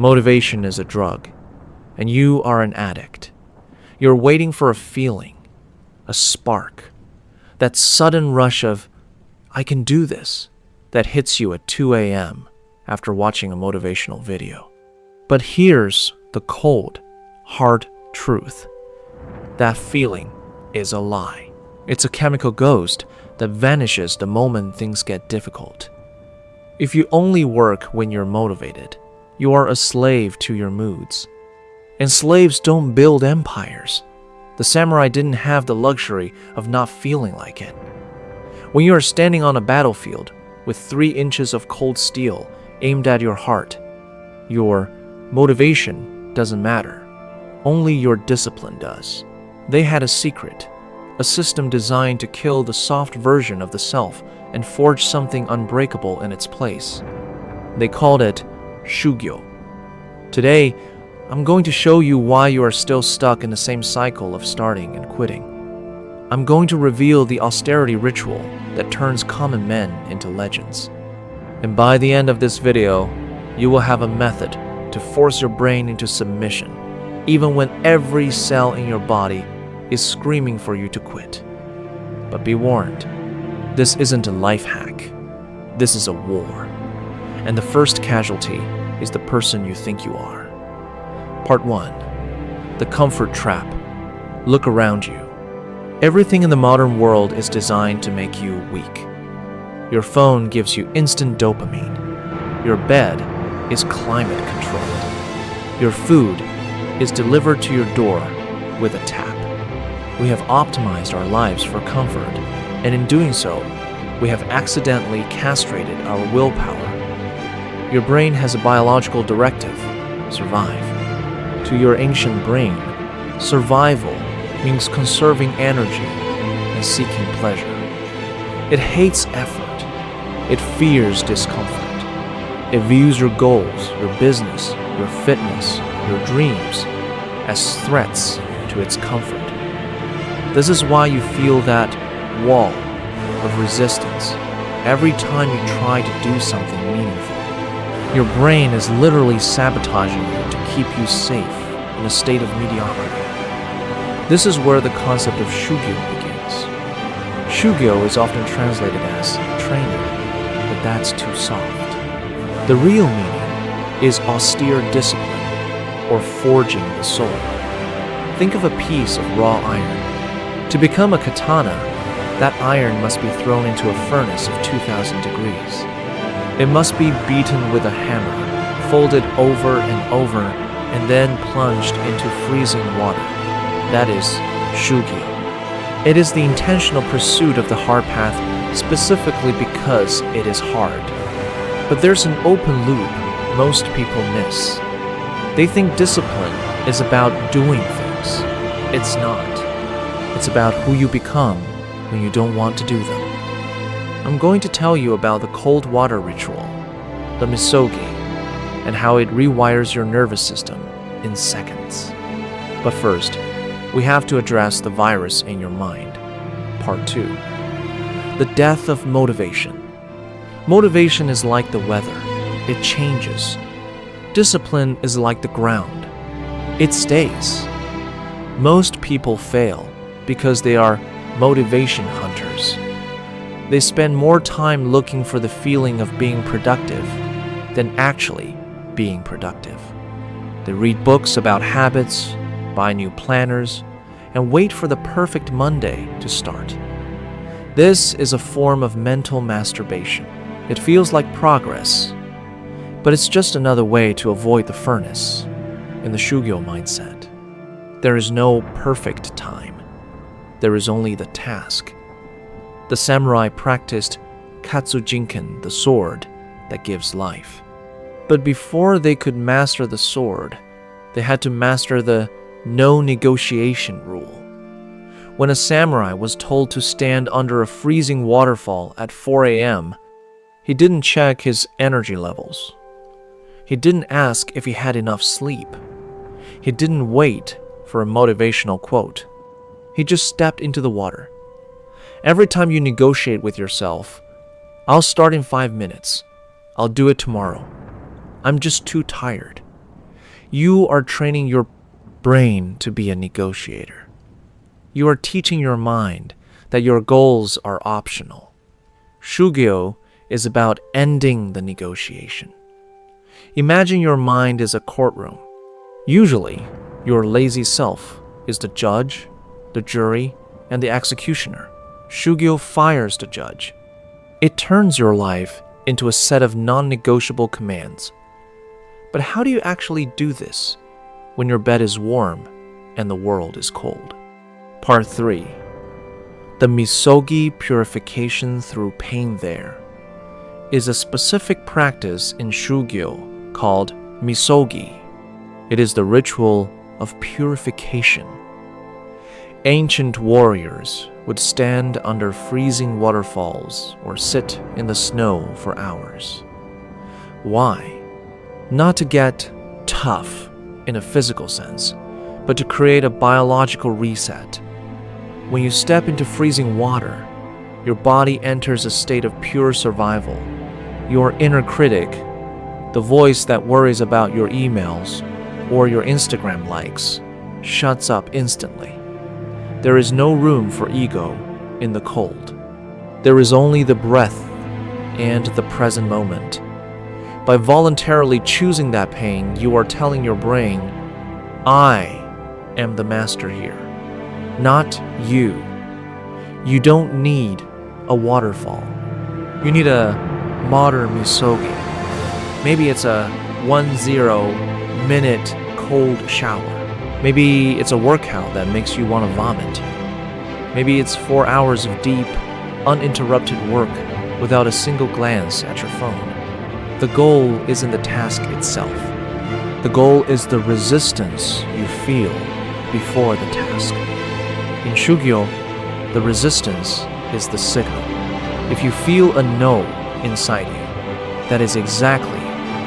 Motivation is a drug, and you are an addict. You're waiting for a feeling, a spark, that sudden rush of, I can do this, that hits you at 2 a.m. after watching a motivational video. But here's the cold, hard truth. That feeling is a lie. It's a chemical ghost that vanishes the moment things get difficult. If you only work when you're motivated, you are a slave to your moods. And slaves don't build empires. The samurai didn't have the luxury of not feeling like it. When you are standing on a battlefield with 3 inches of cold steel aimed at your heart, your motivation doesn't matter. Only your discipline does. They had a secret, a system designed to kill the soft version of the self and forge something unbreakable in its place. They called it Shugyo. Today, I'm going to show you why you are still stuck in the same cycle of starting and quitting. I'm going to reveal the austerity ritual that turns common men into legends. And by the end of this video, you will have a method to force your brain into submission, even when every cell in your body is screaming for you to quit. But be warned, this isn't a life hack. This is a war. And the first casualty is the person you think you are. Part 1. The comfort trap. Look around you. Everything in the modern world is designed to make you weak. Your phone gives you instant dopamine. Your bed is climate controlled. Your food is delivered to your door with a tap. We have optimized our lives for comfort, and in doing so, we have accidentally castrated our willpower. Your brain has a biological directive: survive. To your ancient brain, survival means conserving energy and seeking pleasure. It hates effort. It fears discomfort. It views your goals, your business, your fitness, your dreams as threats to its comfort. This is why you feel that wall of resistance every time you try to do something meaningful. Your brain is literally sabotaging you to keep you safe in a state of mediocrity. This is where the concept of Shugyo begins. Shugyo is often translated as training, but that's too soft. The real meaning is austere discipline, or forging the soul. Think of a piece of raw iron. To become a katana, that iron must be thrown into a furnace of 2,000 degrees. It must be beaten with a hammer, folded over and over, and then plunged into freezing water. That is Shugyo. It is the intentional pursuit of the hard path specifically because it is hard. But there's an open loop most people miss. They think discipline is about doing things. It's not. It's about who you become when you don't want to do them. I'm going to tell you about the cold water ritual, the misogi, and how it rewires your nervous system in seconds. But first, we have to address the virus in your mind. Part 2. The death of motivation. Motivation is like the weather. It changes. Discipline is like the ground. It stays. Most people fail because they are motivation hunters. They spend more time looking for the feeling of being productive than actually being productive. They read books about habits, buy new planners, and wait for the perfect Monday to start. This is a form of mental masturbation. It feels like progress, but it's just another way to avoid the furnace. In the Shugyo mindset, there is no perfect time. There is only the task. The samurai practiced katsujinken, the sword that gives life. But before they could master the sword, they had to master the no negotiation rule. When a samurai was told to stand under a freezing waterfall at 4 a.m., he didn't check his energy levels. He didn't ask if he had enough sleep. He didn't wait for a motivational quote. He just stepped into the water. Every time you negotiate with yourself, I'll start in 5 minutes. I'll do it tomorrow. I'm just too tired. You are training your brain to be a negotiator. You are teaching your mind that your goals are optional. Shugyo is about ending the negotiation. Imagine your mind is a courtroom. Usually, your lazy self is the judge, the jury, and the executioner. Shugyo fires the judge. It turns your life into a set of non-negotiable commands. But how do you actually do this when your bed is warm and the world is cold? Part 3. The misogi purification through pain there is a specific practice in Shugyo called misogi. It is the ritual of purification. Ancient warriors would stand under freezing waterfalls or sit in the snow for hours. Why? Not to get tough in a physical sense, but to create a biological reset. When you step into freezing water, your body enters a state of pure survival. Your inner critic, the voice that worries about your emails or your Instagram likes, shuts up instantly. There is no room for ego in the cold. There is only the breath and the present moment. By voluntarily choosing that pain, you are telling your brain, I am the master here, not you. You don't need a waterfall. You need a modern misogi. Maybe it's a 10-minute cold shower. Maybe it's a workout that makes you want to vomit. Maybe it's 4 hours of deep, uninterrupted work without a single glance at your phone. The goal isn't the task itself. The goal is the resistance you feel before the task. In Shugyo, the resistance is the signal. If you feel a no inside you, that is exactly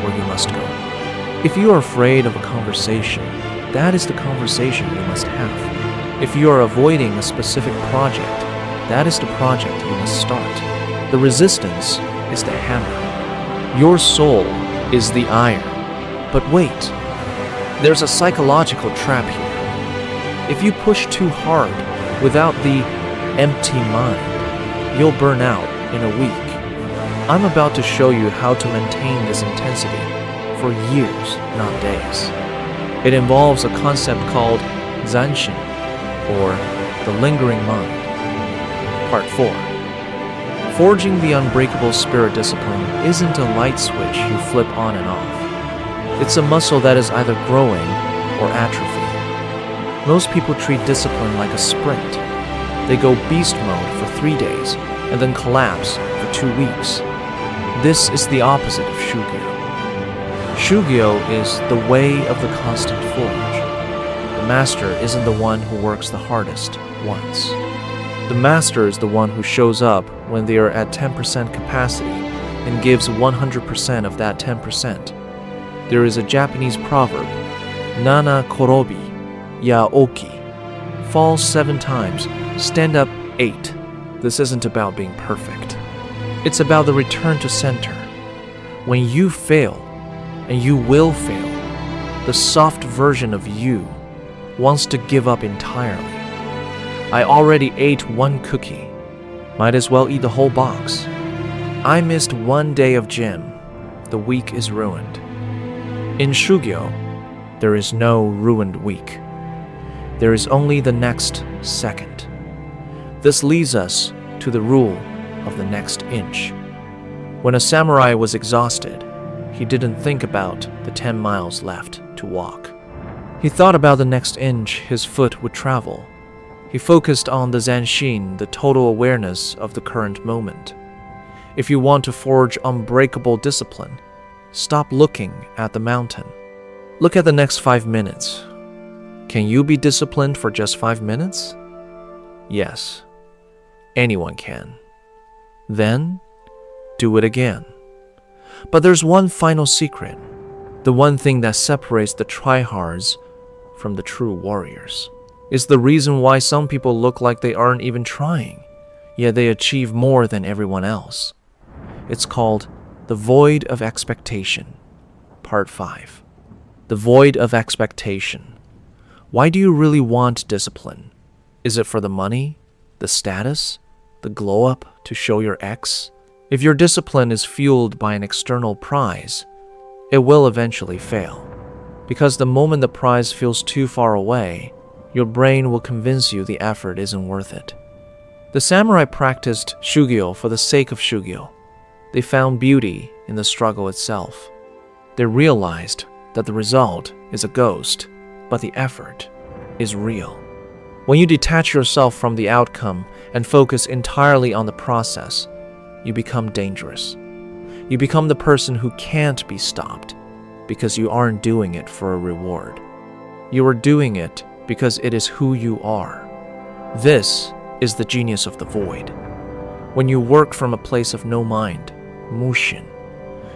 where you must go. If you are afraid of a conversation, that is the conversation you must have. If you are avoiding a specific project, that is the project you must start. The resistance is the hammer. Your soul is the iron. But wait, there's a psychological trap here. If you push too hard without the empty mind, you'll burn out in a week. I'm about to show you how to maintain this intensity for years, not days. It involves a concept called zanshin, or the lingering mind. Part 4. Forging the unbreakable spirit discipline isn't a light switch you flip on and off. It's a muscle that is either growing or atrophy. Most people treat discipline like a sprint. They go beast mode for 3 days and then collapse for 2 weeks. This is the opposite of Shugyo. Shugyo is the way of the constant forge. The master isn't the one who works the hardest once. The master is the one who shows up when they are at 10% capacity and gives 100% of that 10%. There is a Japanese proverb, Nana korobi, ya oki. Fall 7 times, stand up 8. This isn't about being perfect. It's about the return to center. When you fail, and you will fail, the soft version of you wants to give up entirely. I already ate 1 cookie. Might as well eat the whole box. I missed 1 day of gym. The week is ruined. In Shugyo, there is no ruined week. There is only the next second. This leads us to the rule of the next inch. When a samurai was exhausted, he didn't think about the 10 miles left to walk. He thought about the next inch his foot would travel. He focused on the zanshin, the total awareness of the current moment. If you want to forge unbreakable discipline, stop looking at the mountain. Look at the next 5 minutes. Can you be disciplined for just 5 minutes? Yes, anyone can. Then, do it again. But there's one final secret, the one thing that separates the tryhards from the true warriors. It's the reason why some people look like they aren't even trying, yet they achieve more than everyone else. It's called the void of expectation. Part 5. the void of expectation. Why do you really want discipline? Is it for the money, the status, the glow up to show your ex? If your discipline is fueled by an external prize, it will eventually fail. Because the moment the prize feels too far away, your brain will convince you the effort isn't worth it. The samurai practiced Shugyo for the sake of Shugyo. They found beauty in the struggle itself. They realized that the result is a ghost, but the effort is real. When you detach yourself from the outcome and focus entirely on the process, you become dangerous. You become the person who can't be stopped because you aren't doing it for a reward. You are doing it because it is who you are. This is the genius of the void. When you work from a place of no mind, mushin,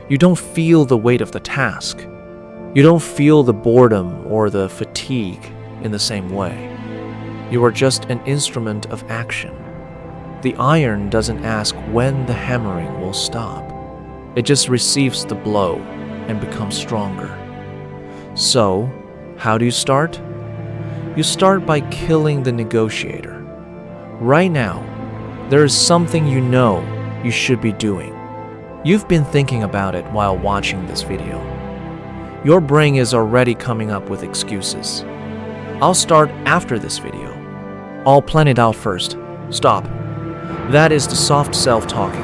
you don't feel the weight of the task. You don't feel the boredom or the fatigue in the same way. You are just an instrument of action. The iron doesn't ask when the hammering will stop. It just receives the blow and becomes stronger. So, how do you start? You start by killing the negotiator. Right now, there is something you know you should be doing. You've been thinking about it while watching this video. Your brain is already coming up with excuses. I'll start after this video. I'll plan it out first. Stop. That is the soft self-talking.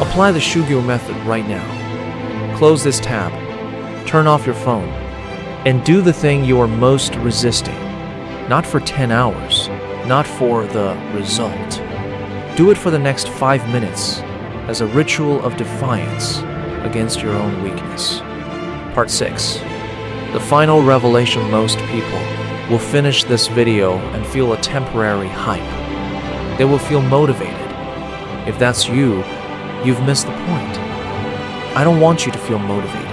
Apply the Shugyo method right now. Close this tab, turn off your phone, and do the thing you are most resisting. Not for 10 hours, not for the result. Do it for the next 5 minutes as a ritual of defiance against your own weakness. Part 6. The final revelation: most people will finish this video and feel a temporary hype. They will feel motivated. If that's you, you've missed the point. I don't want you to feel motivated.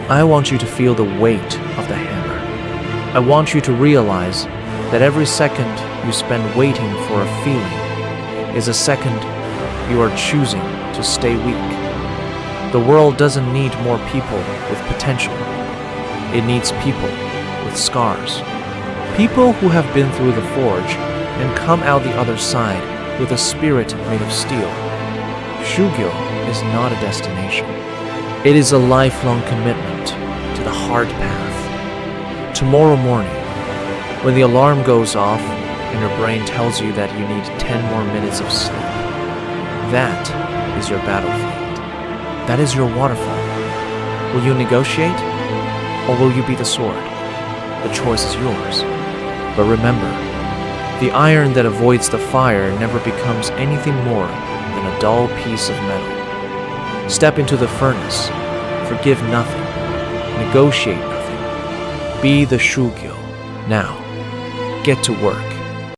I want you to feel the weight of the hammer. I want you to realize that every second you spend waiting for a feeling is a second you are choosing to stay weak. The world doesn't need more people with potential. It needs people with scars. People who have been through the forge and come out the other side with a spirit made of steel. Shugyo is not a destination. It is a lifelong commitment to the hard path. Tomorrow morning, when the alarm goes off and your brain tells you that you need 10 more minutes of sleep, that is your battlefield. That is your waterfall. Will you negotiate, or will you be the sword? The choice is yours. But remember, the iron that avoids the fire never becomes anything more than a dull piece of metal. Step into the furnace, forgive nothing, negotiate nothing. Be the Shugyo. Now, get to work.